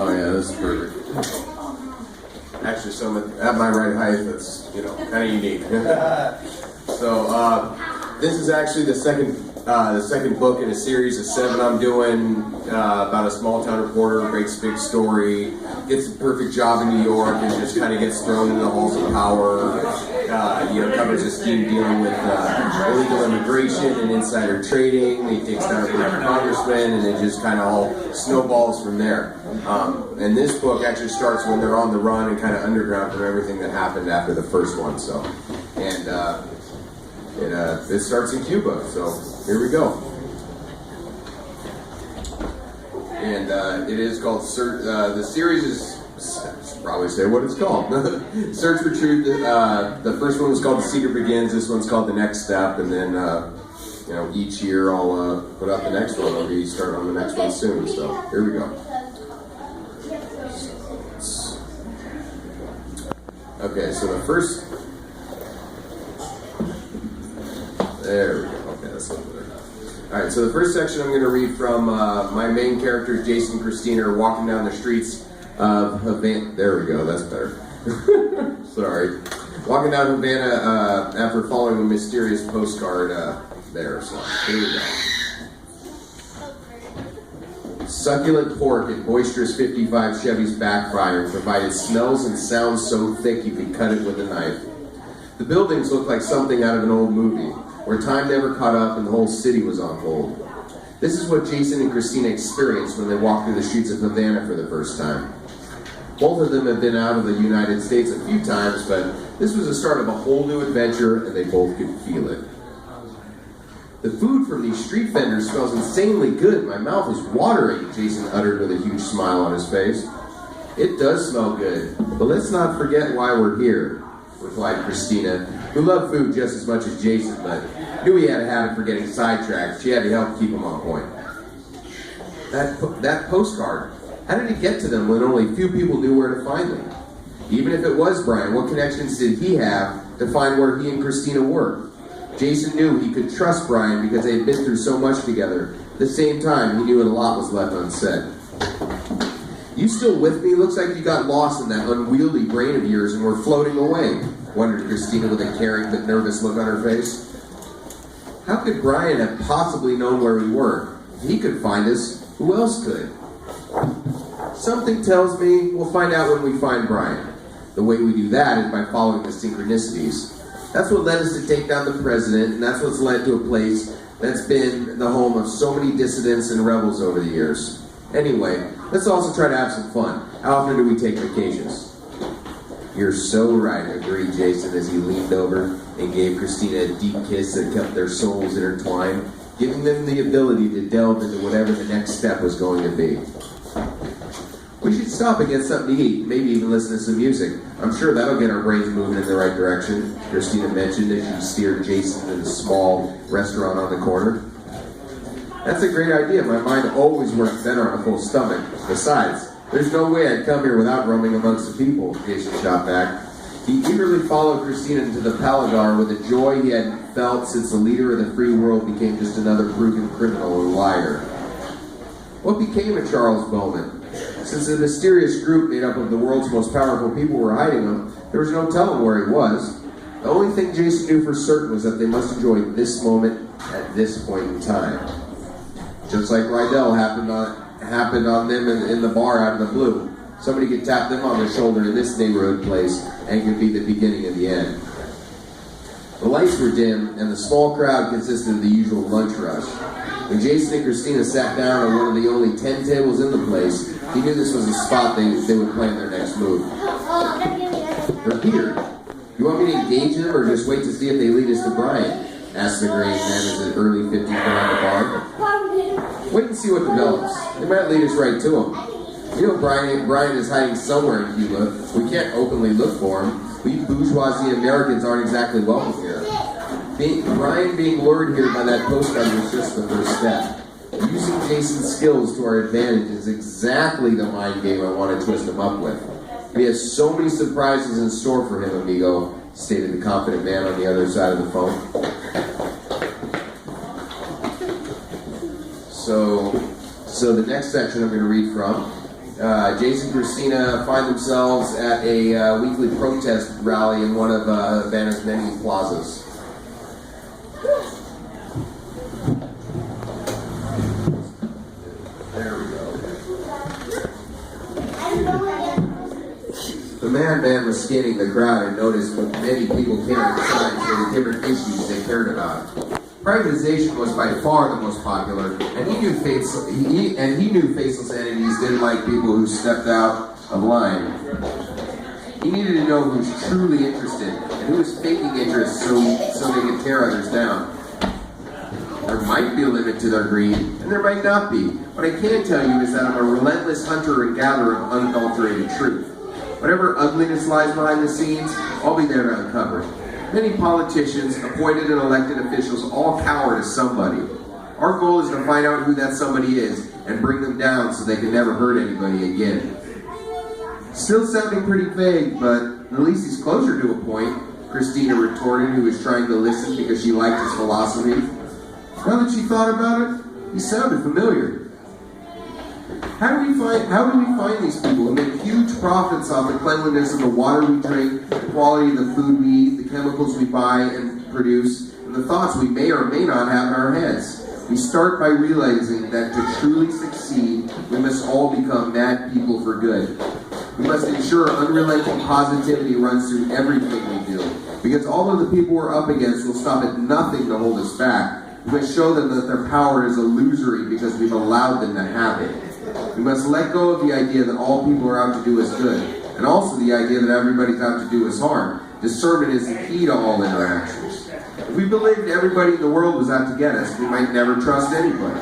Oh yeah, this is perfect. Actually, so at my right height, that's kind of unique. So this is actually the second book in a series of 7 I'm doing about a small town reporter, breaks a big story, gets a perfect job in New York, and just kind of gets thrown into the halls of power. Covers a scheme dealing with illegal immigration and insider trading. He takes down a former congressman, and it just kind of all snowballs from there. And this book actually starts when they're on the run and kind of underground from everything that happened after the first one. So, and it starts in Cuba. So here we go. And it is called the series is. Should probably say what it's called. Search for Truth. The first one was called The Secret Begins. This one's called The Next Step. And then, each year I'll put out the next one. I'll be starting on the next one soon. So here we go. Okay, so the first. There we go. Okay, that's a little better. All right, so the first section I'm going to read from my main characters, Jason and Christina, are walking down the streets of Havana. There we go, that's better. Sorry. Walking down Havana after following a mysterious postcard there. So here we go. Succulent pork and boisterous 55 Chevys backfire provided smells and sounds so thick you could cut it with a knife. The buildings looked like something out of an old movie, where time never caught up and the whole city was on hold. This is what Jason and Christina experienced when they walked through the streets of Havana for the first time. Both of them have been out of the United States a few times, but this was the start of a whole new adventure, and they both could feel it. The food from these street vendors smells insanely good. My mouth is watering, Jason uttered with a huge smile on his face. It does smell good, but let's not forget why we're here, replied Christina, who loved food just as much as Jason, but knew he had a habit for getting sidetracked. She had to help keep him on point. That postcard. How did he get to them when only few people knew where to find them? Even if it was Bryan, what connections did he have to find where he and Christina were? Jason knew he could trust Bryan because they had been through so much together. At the same time, he knew a lot was left unsaid. You still with me? Looks like you got lost in that unwieldy brain of yours and were floating away, wondered Christina with a caring but nervous look on her face. How could Bryan have possibly known where we were? If he could find us, who else could? Something tells me we'll find out when we find Bryan. The way we do that is by following the synchronicities. That's what led us to take down the president, and that's what's led to a place that's been the home of so many dissidents and rebels over the years. Anyway, let's also try to have some fun. How often do we take vacations? You're so right, agreed Jason as he leaned over and gave Christina a deep kiss that kept their souls intertwined, giving them the ability to delve into whatever the next step was going to be. We should stop and get something to eat, maybe even listen to some music. I'm sure that'll get our brains moving in the right direction, Christina mentioned as she steered Jason to the small restaurant on the corner. That's a great idea. My mind always works better on a full stomach. Besides, there's no way I'd come here without roaming amongst the people, Jason shot back. He eagerly followed Christina into the Palagar with a joy he hadn't felt since the leader of the free world became just another proven criminal and liar. What became of Charles Bowman? Since a mysterious group made up of the world's most powerful people were hiding him, there was no telling where he was. The only thing Jason knew for certain was that they must enjoy this moment at this point in time. Just like Rydell happened on them in the bar out of the blue. Somebody could tap them on the shoulder in this neighborhood place and it could be the beginning of the end. The lights were dim and the small crowd consisted of the usual lunch rush. When Jason and Christina sat down on one of the only 10 tables in the place, he knew this was the spot they would plan their next move. They're here. You want me to engage them or just wait to see if they lead us to Bryan? Asked the gray man as an early 50s behind the bar. Wait and see what develops. They might lead us right to him. You know Bryan is hiding somewhere in Cuba. We can't openly look for him. We bourgeoisie Americans aren't exactly welcome here. Bryan being lured here by that postcard was just the first step. Using Jason's skills to our advantage is exactly the mind game I want to twist him up with. We have so many surprises in store for him, amigo, stated the confident man on the other side of the phone. So the next section I'm going to read from Jason and Christina find themselves at a weekly protest rally in one of Havana's many plazas. There we go. The madman was scanning the crowd and noticed that many people carried signs for the different issues they cared about. Privatization was by far the most popular, and he knew faceless entities didn't like people who stepped out of line. He needed to know who was truly interested and who was faking interest so they could tear others down. There might be a limit to their greed, and there might not be. What I can tell you is that I'm a relentless hunter and gatherer of unadulterated truth. Whatever ugliness lies behind the scenes, I'll be there to uncover. Many politicians, appointed and elected officials, all cower to somebody. Our goal is to find out who that somebody is and bring them down so they can never hurt anybody again. Still sounding pretty vague, but at least he's closer to a point, Christina retorted, who was trying to listen because she liked his philosophy. Now that she thought about it, he sounded familiar. How do we find these people who make huge profits off the cleanliness of the water we drink, the quality of the food we eat, the chemicals we buy and produce, and the thoughts we may or may not have in our heads? We start by realizing that to truly succeed, we must all become mad people for good. We must ensure unrelenting positivity runs through everything we do, because all of the people we're up against will stop at nothing to hold us back. We must show them that their power is illusory because we've allowed them to have it. We must let go of the idea that all people are out to do us good, and also the idea that everybody's out to do us harm. Discernment is the key to all interactions. If we believed everybody in the world was out to get us, we might never trust anybody.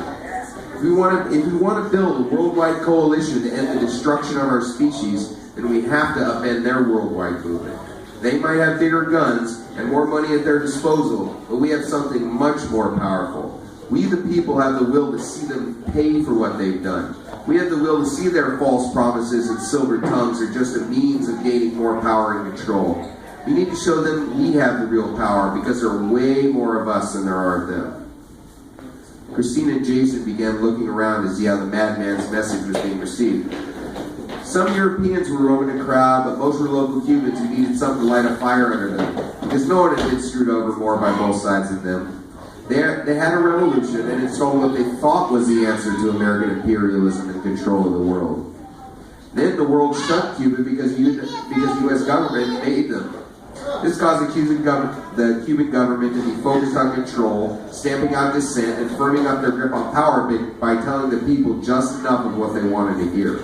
If we want to build a worldwide coalition to end the destruction of our species, then we have to upend their worldwide movement. They might have bigger guns and more money at their disposal, but we have something much more powerful. We, the people, have the will to see them pay for what they've done. We have the will to see their false promises and silver tongues are just a means of gaining more power and control. We need to show them we have the real power because there are way more of us than there are of them. Christina and Jason began looking around to see how the madman's message was being received. Some Europeans were roaming the crowd, but most were local Cubans who needed something to light a fire under them, because no one had been screwed over more by both sides than them. They had a revolution and installed what they thought was the answer to American imperialism and control of the world. Then the world shut Cuba because the U.S. government made them. This caused the Cuban government to be focused on control, stamping out dissent, and firming up their grip on power by telling the people just enough of what they wanted to hear.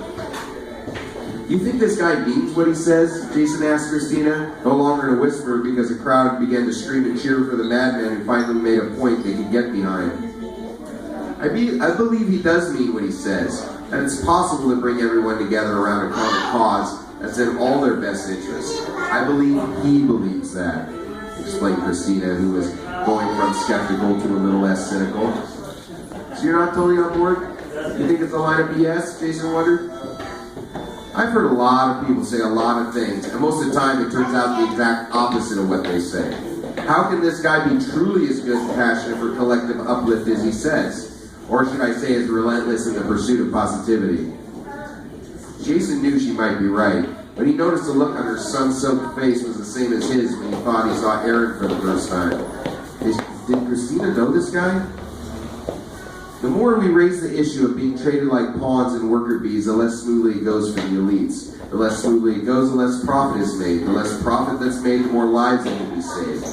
You think this guy means what he says? Jason asked Christina, no longer in a whisper because the crowd began to scream and cheer for the madman who finally made a point they could get behind. I believe he does mean what he says, that it's possible to bring everyone together around a common cause that's in all their best interests. I believe he believes that, explained Christina, who was going from skeptical to a little less cynical. So you're not totally on board? You think it's a line of BS? Jason wondered. I've heard a lot of people say a lot of things, and most of the time it turns out the exact opposite of what they say. How can this guy be truly as good and passionate for collective uplift as he says? Or should I say as relentless in the pursuit of positivity? Jason knew she might be right, but he noticed the look on her sun-soaked face was the same as his when he thought he saw Aaron for the first time. Did Christina know this guy? The more we raise the issue of being treated like pawns and worker bees, the less smoothly it goes for the elites. The less smoothly it goes, the less profit is made. The less profit that's made, the more lives that can be saved.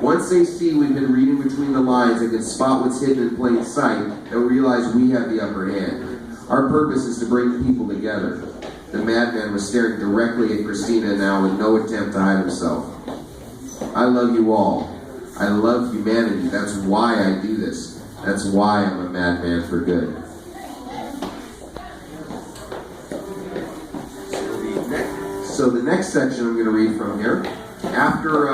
Once they see we've been reading between the lines and can spot what's hidden in plain sight, they'll realize we have the upper hand. Our purpose is to bring people together. The madman was staring directly at Christina now with no attempt to hide himself. I love you all. I love humanity. That's why I do this. That's why I'm a madman for good. So the next section I'm going to read from here. After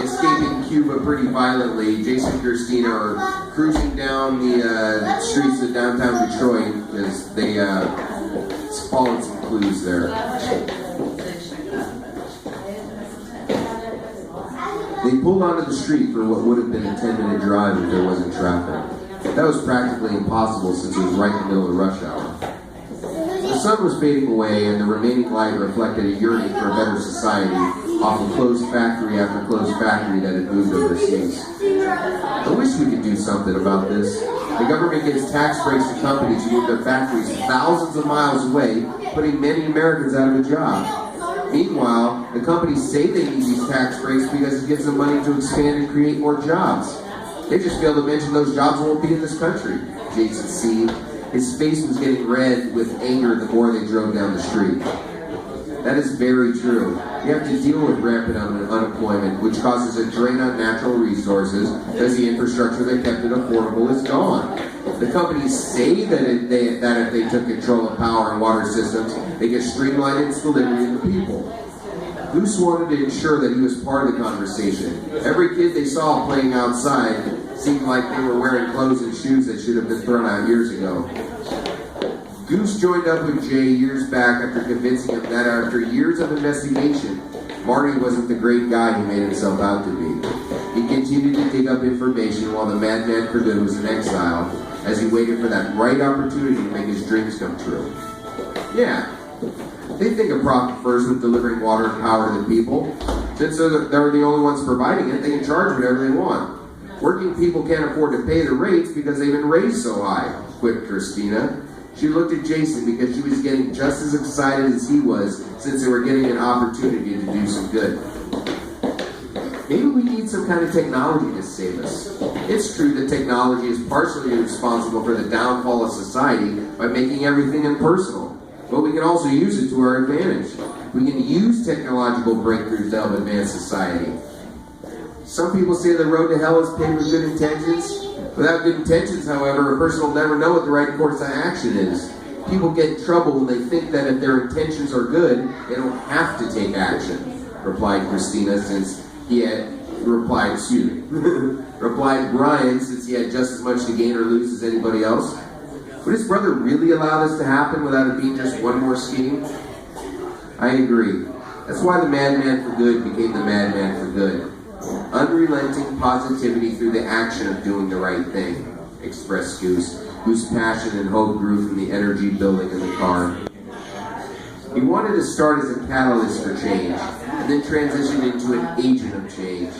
escaping Cuba pretty violently, Jason and Christina are cruising down the streets of downtown Detroit because they followed some clues there. They pulled onto the street for what would have been a 10-minute drive if there wasn't traffic. That was practically impossible since it was right in the middle of rush hour. The sun was fading away, and the remaining light reflected a yearning for a better society off of closed factory after closed factory that had moved overseas. I wish we could do something about this. The government gives tax breaks to companies who move their factories thousands of miles away, putting many Americans out of a job. Meanwhile, the companies say they need these tax breaks because it gives them money to expand and create more jobs. They just fail to mention those jobs won't be in this country. Jason seethed. His face was getting red with anger the more they drove down the street. That is very true. You have to deal with rampant unemployment, which causes a drain on natural resources because the infrastructure that kept it affordable is gone. The companies say that if they took control of power and water systems, they could streamline its delivery to the people. Goose wanted to ensure that he was part of the conversation. Every kid they saw playing outside seemed like they were wearing clothes and shoes that should have been thrown out years ago. Goose joined up with Jay years back after convincing him that after years of investigation, Marty wasn't the great guy he made himself out to be. He continued to dig up information while the madman for good was in exile, as he waited for that right opportunity to make his dreams come true. Yeah, they think of profit first with delivering water and power to the people. Since they're the only ones providing it, they can charge whatever they want. Working people can't afford to pay the rates because they've been raised so high, quipped Christina. She looked at Jason because she was getting just as excited as he was since they were getting an opportunity to do some good. Maybe we need some kind of technology to save us. It's true that technology is partially responsible for the downfall of society by making everything impersonal, but we can also use it to our advantage. We can use technological breakthroughs to help advance society. Some people say the road to hell is paved with good intentions. Without good intentions, however, a person will never know what the right course of action is. People get in trouble when they think that if their intentions are good, they don't have to take action, replied Christina, since he had replied Bryan, since he had just as much to gain or lose as anybody else. Would his brother really allow this to happen without it being just one more scheme? I agree. That's why the madman for good became the madman for good. Unrelenting positivity through the action of doing the right thing, expressed Goose, whose passion and hope grew from the energy building in the car. He wanted to start as a catalyst for change, and then transition into an agent of change.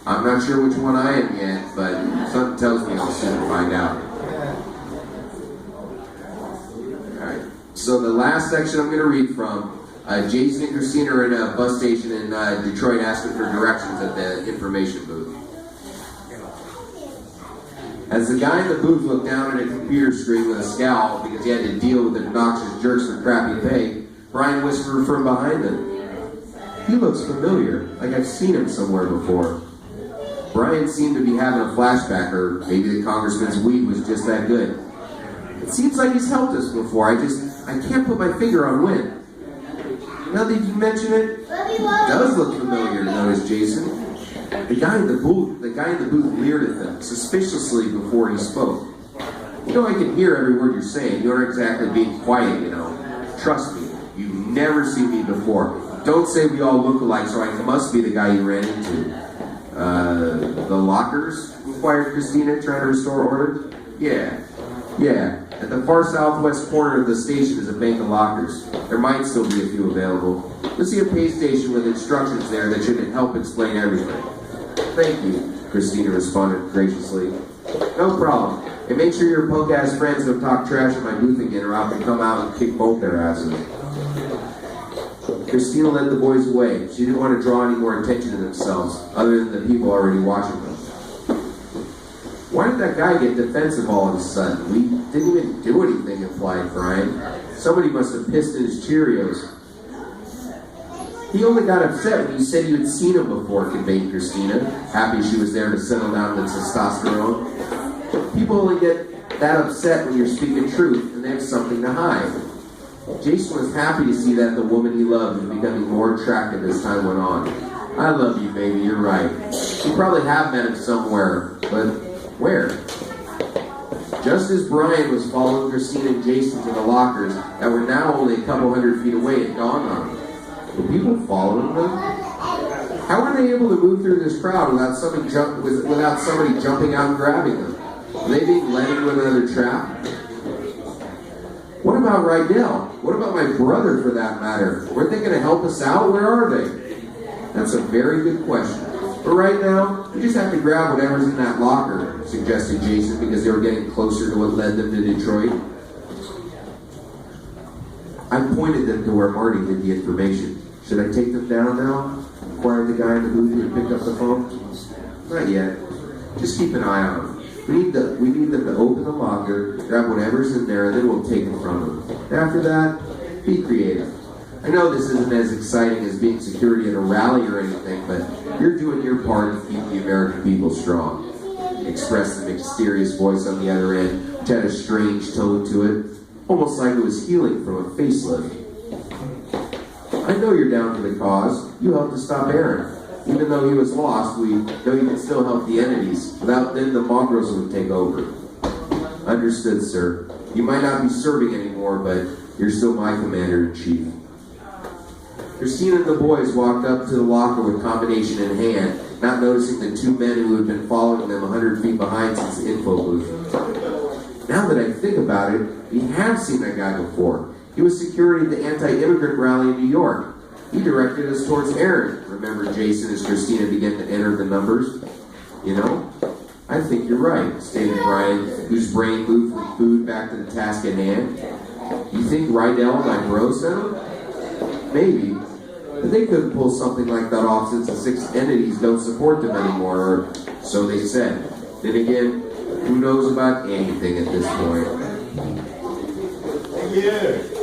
I'm not sure which one I am yet, but something tells me I'll soon find out. Alright, so the last section I'm going to read from, Jason and Christina are in a bus station in Detroit asking for directions at the information booth. As the guy in the booth looked down at a computer screen with a scowl because he had to deal with obnoxious jerks for crappy pay, Bryan whispered from behind him, "He looks familiar, like I've seen him somewhere before." Bryan seemed to be having a flashback, or maybe the congressman's weed was just that good. "It seems like he's helped us before, I can't put my finger on when." Now that you mention it, does look familiar, noticed Jason. The guy in the booth leered at them suspiciously before he spoke. "You know, I can hear every word you're saying. You aren't exactly being quiet, you know. Trust me, you've never seen me before. Don't say we all look alike, so I must be the guy you ran into." The lockers?" inquired Christina, trying to restore order. Yeah. At the far southwest corner of the station is a bank of lockers. There might still be a few available. You'll see a pay station with instructions there that should help explain everything. "Thank you," Christina responded graciously. "No problem. And make sure your punk-ass friends don't talk trash at my booth again, or I'll come out and kick both their asses." Christina led the boys away. She didn't want to draw any more attention to themselves, other than the people already watching them. "Why did that guy get defensive all of a sudden? We didn't even do anything," implied Bryan. "Somebody must have pissed in his Cheerios." "He only got upset when you said you had seen him before," conveyed Christina, happy she was there to settle down the testosterone. "People only get that upset when you're speaking truth and they have something to hide." Jason was happy to see that the woman he loved was becoming more attractive as time went on. "I love you, baby, you're right. You probably have met him somewhere, but where?" Just as Bryan was following Christina and Jason to the lockers that were now only a couple hundred feet away, it dawned on him. Were people following them? How were they able to move through this crowd without somebody jumping out and grabbing them? Were they being led into another trap? What about Rydell? What about my brother, for that matter? Weren't they going to help us out? Where are they? That's a very good question. But right now, we just have to grab whatever's in that locker, suggested Jason, because they were getting closer to what led them to Detroit. I pointed them to where Marty hid the information. Should I take them down now? Inquired the guy in the booth who had picked up the phone. Not yet. Just keep an eye on them. We need them to open the locker, grab whatever's in there, and then we'll take it from them. After that, be creative. I know this isn't as exciting as being security at a rally or anything, but you're doing your part to keep the American people strong. Expressed the mysterious voice on the other end, which had a strange tone to it, almost like it was healing from a facelift. I know you're down for the cause. You helped to stop Aaron. Even though he was lost, we know you can still help the entities. Without them, the mongrels would take over. Understood, sir. You might not be serving anymore, but you're still my commander-in-chief. Christina and the boys walked up to the locker with combination in hand, not noticing the two men who had been following them 100 feet behind since the info booth. Now that I think about it, we have seen that guy before. He was security at the anti-immigrant rally in New York. He directed us towards Aaron. Remember Jason as Christina began to enter the numbers? You know, I think you're right, stated Bryan, whose brain moved from food back to the task at hand. You think Rydell and my bro sent him? Maybe. But they couldn't pull something like that off since the 6 entities don't support them anymore, or so they said. Then again, who knows about anything at this point? Yeah.